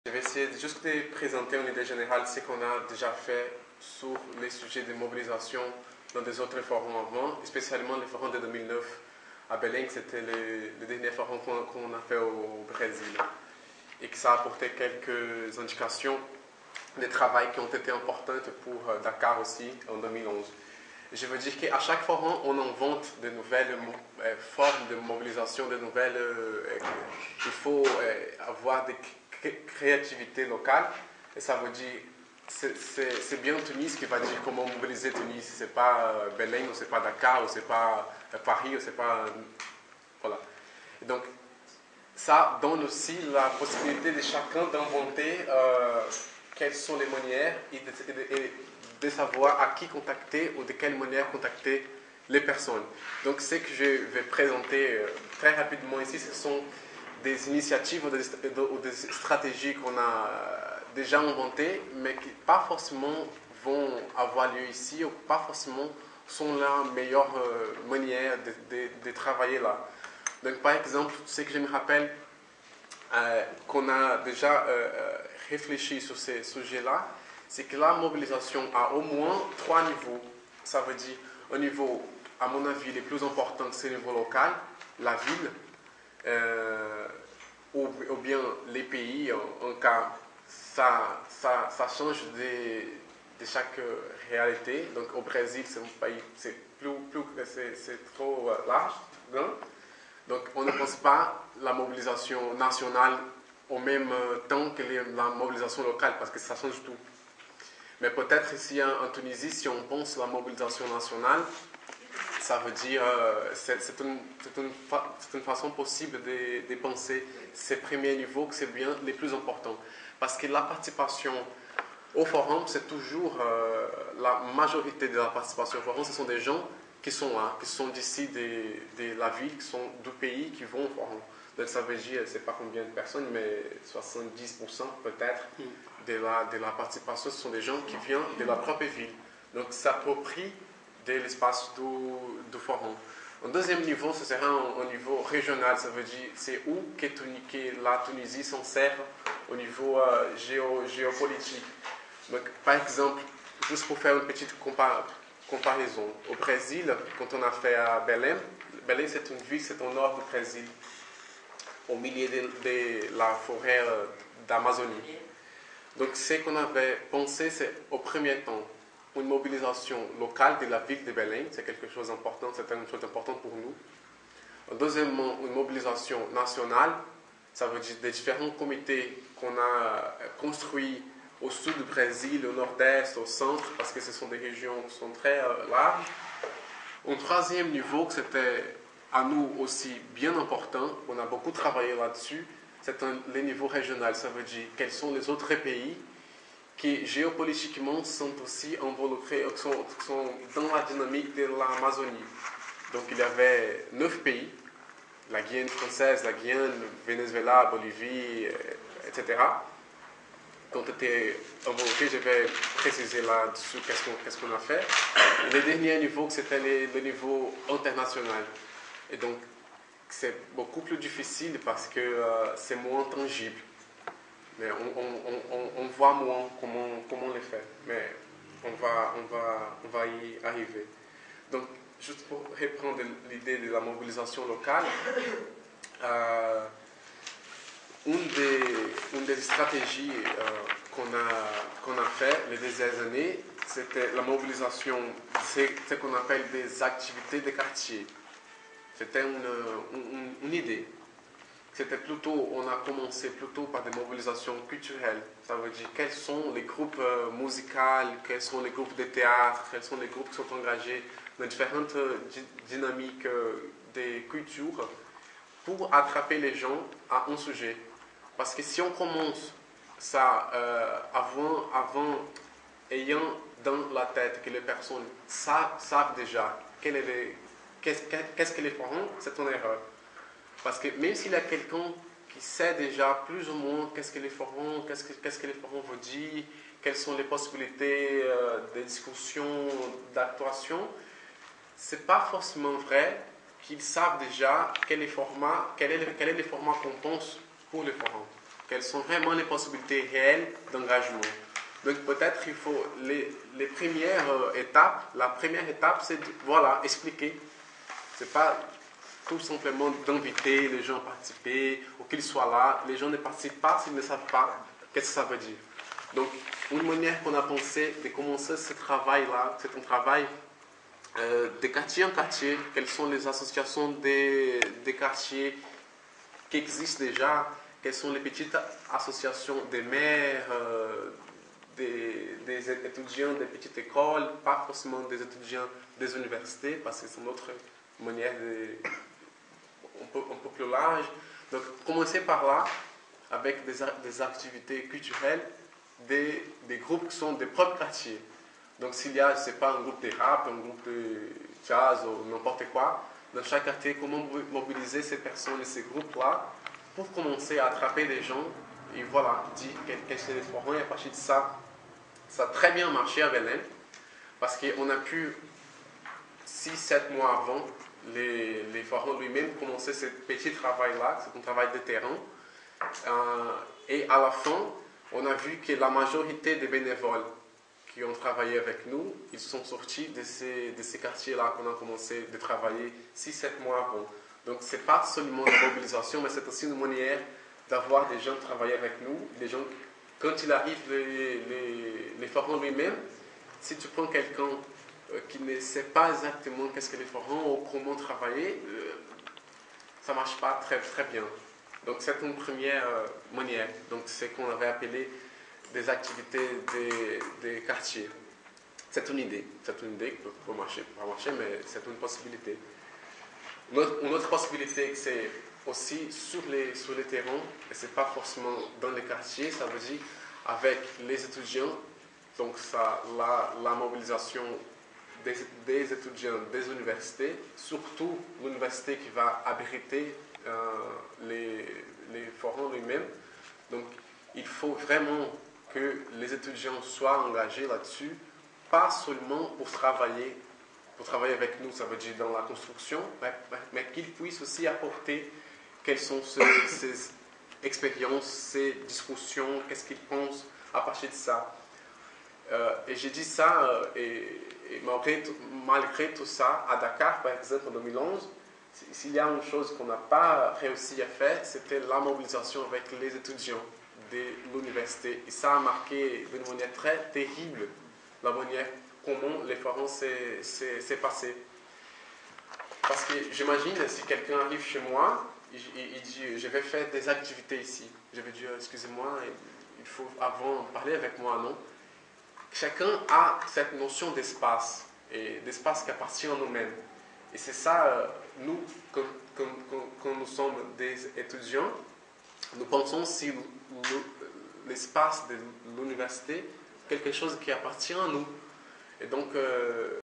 Je vais essayer juste de présenter une idée générale ce qu'on a déjà fait sur les sujets de mobilisation dans des autres forums avant, spécialement le forum de 2009 à Belém, c'était le dernier forum qu'on a fait au Brésil. Et que ça a apporté quelques indications de travail qui ont été importantes pour Dakar aussi en 2011. Je veux dire qu'à chaque forum, on invente de nouvelles formes de mobilisation, de nouvelles... il faut avoir des créativité locale. Et ça veut dire, c'est bien Tunis qui va dire comment mobiliser Tunis. C'est pas Belém, ou c'est pas Dakar, ou c'est pas Paris, ou c'est pas... Voilà. Et donc, ça donne aussi la possibilité de chacun d'inventer quelles sont les manières et de savoir à qui contacter ou de quelle manière contacter les personnes. Donc, ce que je vais présenter très rapidement ici, ce sont des initiatives ou des stratégies qu'on a déjà inventées, mais qui pas forcément vont avoir lieu ici ou pas forcément sont la meilleure manière de travailler là. Donc, par exemple, ce que je me rappelle qu'on a déjà réfléchi sur ces sujets-là, c'est que la mobilisation a au moins 3 niveaux. Ça veut dire un niveau, à mon avis, le plus important, c'est le niveau local, la ville, ou bien les pays. En cas, ça change de chaque réalité. Donc au Brésil, c'est un pays, c'est trop large, hein? Donc on ne pense pas la mobilisation nationale au même temps que la mobilisation locale, parce que ça change tout. Mais peut-être ici en Tunisie, si on pense la mobilisation nationale, ça veut dire, c'est une façon possible de penser ces premiers niveaux, que c'est bien les plus importants. Parce que la participation au forum, c'est toujours la majorité de la participation au forum, ce sont des gens qui sont là, qui sont d'ici de la ville, qui sont du pays, qui vont au forum. Donc ça veut dire, je ne sais pas combien de personnes, mais 70% peut-être de la participation, ce sont des gens qui viennent de la propre ville. Donc s'approprient de l'espace du forum. Un deuxième niveau, ce sera un niveau régional, ça veut dire c'est où que la Tunisie s'en sert au niveau géopolitique. Donc, par exemple, juste pour faire une petite comparaison, au Brésil, quand on a fait à Belém, Belém c'est une ville, c'est au nord du Brésil, au milieu de la forêt d'Amazonie. Donc, ce qu'on avait pensé, c'est au premier temps, une mobilisation locale de la ville de Belém, c'est quelque chose d'important, c'est une chose importante pour nous. Deuxièmement, une mobilisation nationale, ça veut dire des différents comités qu'on a construits au sud du Brésil, au nord-est, au centre, parce que ce sont des régions qui sont très larges. Un troisième niveau, que c'était à nous aussi bien important, on a beaucoup travaillé là-dessus, c'est le niveau régional, ça veut dire quels sont les autres pays qui géopolitiquement sont aussi involucrés, sont dans la dynamique de l'Amazonie. Donc il y avait 9 pays, la Guyane française, la Guyane, Venezuela, Bolivie, etc. Qui ont été involucrés, je vais préciser là-dessus qu'est-ce qu'on a fait. Et le dernier niveau, c'était le niveau international. Et donc c'est beaucoup plus difficile parce que c'est moins tangible. Mais on voit moins comment on les fait. Mais on va y arriver. Donc, juste pour reprendre l'idée de la mobilisation locale, une des stratégies qu'on a fait les dernières années, c'était la mobilisation, c'est ce qu'on appelle des activités de quartier. C'était une idée. C'était plutôt, on a commencé plutôt par des mobilisations culturelles. Ça veut dire quels sont les groupes musicaux, quels sont les groupes de théâtre, quels sont les groupes qui sont engagés dans différentes dynamiques des cultures pour attraper les gens à un sujet. Parce que si on commence ça ayant dans la tête que les personnes savent déjà qu'est-ce que les feront, c'est une erreur. Parce que même s'il y a quelqu'un qui sait déjà plus ou moins qu'est-ce que les forums, qu'est-ce que les forums veut dire, quelles sont les possibilités de discussion, d'actuation, ce n'est pas forcément vrai qu'ils savent déjà quel est le format qu'on pense pour le forum. quelles sont vraiment les possibilités réelles d'engagement. Donc peut-être il faut les premières étapes. La première étape, c'est de, voilà, expliquer. C'est pas tout simplement d'inviter les gens à participer ou qu'ils soient là. Les gens ne participent pas s'ils ne savent pas qu'est-ce que ça veut dire. Donc une manière qu'on a pensé de commencer ce travail-là, c'est un travail de quartier en quartier. Quelles sont les associations des quartiers qui existent déjà? Quelles sont les petites associations des maires, des étudiants des petites écoles, pas forcément des étudiants des universités, parce que c'est une autre manière un peu plus large. Donc, commencer par là, avec des activités culturelles, des groupes qui sont des propres quartiers. Donc, s'il y a, je ne sais pas, un groupe de rap, un groupe de jazz ou n'importe quoi, dans chaque quartier, comment mobiliser ces personnes et ces groupes-là pour commencer à attraper les gens et voilà, dire quels sont les forums. Et à partir de ça, ça a très bien marché à Belém parce qu'on a pu, 6-7 mois avant, les forums lui-même commencer ce petit travail-là, c'est un travail de terrain. Et à la fin, on a vu que la majorité des bénévoles qui ont travaillé avec nous, ils sont sortis de ces quartiers-là qu'on a commencé de travailler 6-7 mois avant. Donc, ce n'est pas seulement la mobilisation, mais c'est aussi une manière d'avoir des gens travailler avec nous. Des gens, quand il arrive les forums lui-même, si tu prends quelqu'un qui ne sait pas exactement qu'est-ce que les forums ou comment travailler, ça ne marche pas très, très bien. Donc, c'est une première manière. Donc, c'est ce qu'on avait appelé des activités des quartiers. C'est une idée qui peut marcher, pas marcher, mais c'est une possibilité. Une autre possibilité, c'est aussi sur les terrains, et ce n'est pas forcément dans les quartiers, ça veut dire avec les étudiants, donc ça, la mobilisation des étudiants des universités, surtout l'université qui va abriter les forums eux-mêmes. Donc il faut vraiment que les étudiants soient engagés là-dessus, pas seulement pour travailler avec nous, ça veut dire dans la construction, mais qu'ils puissent aussi apporter quelles sont ces expériences, ces discussions, qu'est-ce qu'ils pensent à partir de ça. Et j'ai dit ça, et malgré tout ça, à Dakar, par exemple, en 2011, s'il y a une chose qu'on n'a pas réussi à faire, c'était la mobilisation avec les étudiants de l'université. Et ça a marqué d'une manière très terrible la manière comment les forums s'est passé. Parce que j'imagine, si quelqu'un arrive chez moi, il dit, je vais faire des activités ici. Je vais dire, excusez-moi, il faut avant parler avec moi, non? Chacun a cette notion d'espace, et d'espace qui appartient à nous-mêmes. Et c'est ça, nous, quand nous sommes des étudiants, nous pensons si l'espace de l'université quelque chose qui appartient à nous. Et donc,